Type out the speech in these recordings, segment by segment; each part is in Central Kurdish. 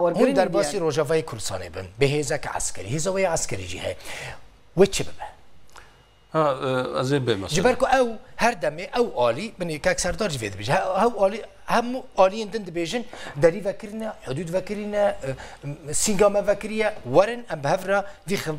هون درباسي روجافای کردستان بن به هزک عسکری هزوی عسکری جیه وچه ببه از این بمثل جبرکو او هر دمه او عالی من که سردار جوید بیش او عالی هم عالی اندند بیشن دری وکرنا حدود وکرنا سینگام وکریه ورن ام بهفرا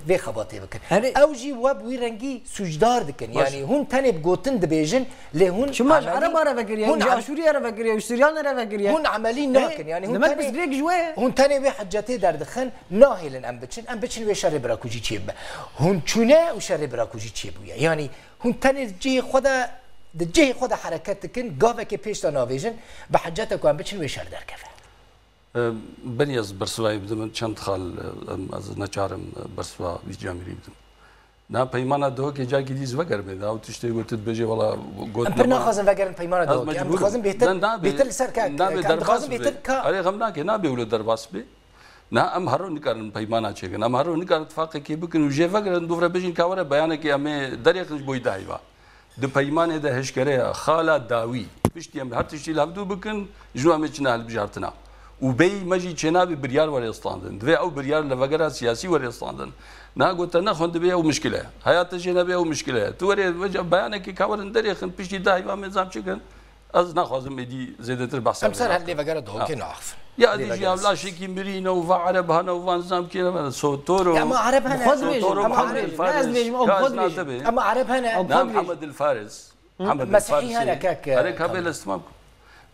وی خباطی بکن او جی وب وی رنگی سوجدار دکن یعنی هون تنه بگوتن دبیشن لهون شو ماش عرب را وکریه هون جاشوری را وکریه و سریان را وکریه هون عملی ناکن یعنی هون بس بريك جواه هون تنه وی حجته در دخن ناهلن ام بچن وی شر براکوجی چیه هون چونه و شر براکوجی چیه بویا یعنی هون تنه جی خدا دجه خود حرکت کن گاوه که پیش تا ناویژن به حجت کوام بچن وی شر در کفه بني از برسوای بدم چند خال از نچارم برسوا وی جامری بدم نا پیمانه دو که جا گیدیز وگر بده او تشتی گوتت بجه والا گوت ام نخوازم وگرن پیمانه دو ام خوازم بهتر سر که ام خوازم بهتر که آره غم نکه نا بیولو درباس بی نا ام هرو نکردن پیمانه چیکن ام هرو نکرد اتفاقی کی بکن و جه وگرن دوباره بجین کاوره بیانه که امه دریقش بوی دایوا د پیمانه ده هشکره خاله داوی پشتی ام هر تشتی لابدو بکن جو ام چنه هل بجارتنا و بی مجی چنابی بریار وری استاندن دوی او بریار لوگرا سیاسی وری استاندن نا قلت انا خوند بيه ومشكله حياه جنبيه ومشكله توري وجه بيانك كاورن دريخن بيشتي دايما نظام شكن از ناخذ مدي زيدتر بحث امثال هل وغيره دو كي نعرف يا دي جي لا شيكي مرينا وعرب هنا وفانزام كي صوتورو يا ما عرب هنا صوتورو محمد الفارس اما عرب هنا محمد الفارس محمد مسيحي هنا كاك هذاك هبل استمام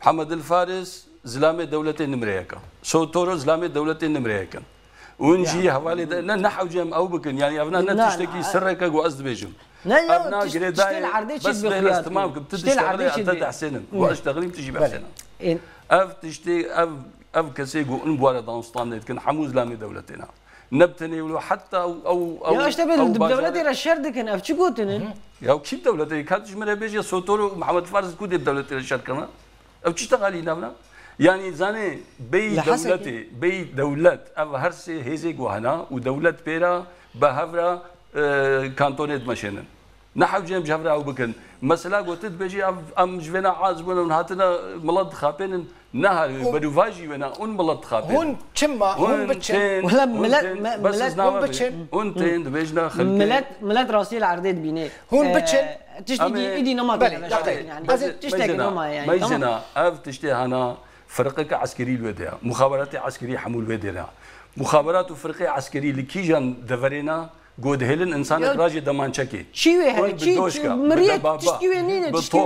محمد الفارس زلامه دولتين امريكا صوتورو زلامه دولتين امريكا ونجي حوالي نحو جم او بكن يعني ابنا نتشتكي سرك وقصد بيجم ابنا قريداي بس بلا استمام بتشتغلي انت حسين واشتغلي بتجي بحسين اف تشتي اف كسيغو انبوار دانستان كان حموز لامي دولتنا نبتني ولو حتى او يا اشتبه دولتي رشرد كان اف تشكوتن يا كيف دولتي كانت جمله بيجي صوتورو محمد فارس كود دولتي رشرد كمان او تشتغلي نبنا يعني زاني بي دولت او هرسي هيزي وهنا ودولت بيرا بهفرا كانتونيت ماشينن نحو جيم جهفرا او بكن مثلا قلت بيجي ام جبنا عازبنا ونهاتنا ملط خابين نهر بدوفاجي ونا اون ملط خابين هون كما هون بتشن ولا ملات هون بتشن هون تين بيجنا خلك ملات راسي العرضيت بيني هون بتشن تشتي ايدي نمط يعني تشتي نمط يعني ما يزنا اف تشتي هنا فرقك عسكري الوديع مخابرات عسكري حمول ودينا مخابرات وفرقه عسكري لكيجان دفرينا قود هيلن انسان راجي دمان شكي شي مريت تشكي وينين تشكي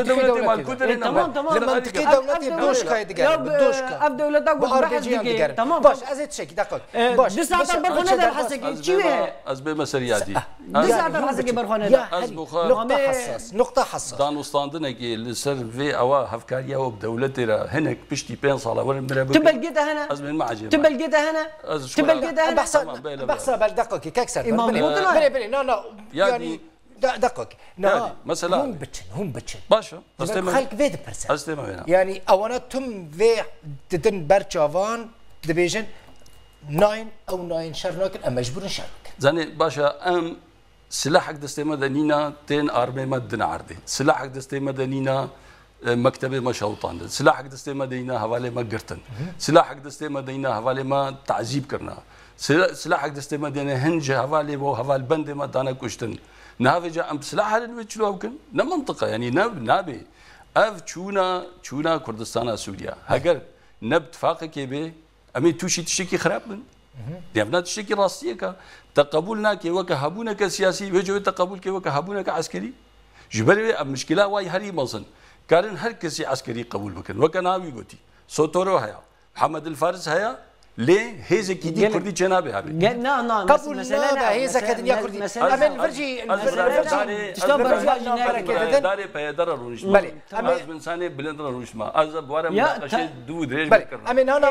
دولتي مال كودرنا تمام لما تكي دولتي بدوشكا يدقر بدوشكا اف دولتك بحث باش ازيد شكي دقيق باش دي ساعه برخونه در حسكي شي از به مسرياتي دي ساعه حسكي برخونه از نقطه حساس دان وستاندنكي لسر في او هفكاريا وبدولتي هنك بشتي بين صاله ولا مربك تبلقيتها هنا از من معجب تبلقيتها هنا تبلقيتها بحثها بالدقة كاكسر بلي لا يعني دقق مثلا هم بتشن باشا خلق فيد برسن يعني اونا تم في تدن برچاوان دبيجن 9 او 9 شرناكن ام مجبور شرك زاني باشا ام سلاحك دستي مدنينا تين ارمي مدن عردي سلاحك دستي مدنينا مكتبه ما شوطان سلاحك دستي مدينه حواله ما قرتن سلاحك دستي مدينه حواله ما تعذيب کرنا سلاحك دستي مدينه هنج حواله و حوال بند ما دانا كشتن نافجا ام سلاح الوجلو يمكن منطقه يعني نابي اف چونا كردستان سوريا هاجر نبت فاقك به امي توشي تشكي خراب من ديفنا تشكي راستيك تقبلنا كي وكهبونا كسياسي وجو تقبل كي وكهبونا كعسكري جبل المشكله واي هري مصن كارن هر كسي عسكري قبول بكن وكناوي قوتي صوتورو هيا محمد الفارس هيا ليه هيزه كيدي كردي جنابه هابي نا قبول مثلا هيزه كدنيا كردي امن فرجي تشتغل برجاج داري بيدر روش بلي از انسان بلند روش ما از بوارم اشي دو دريج بلي امن انا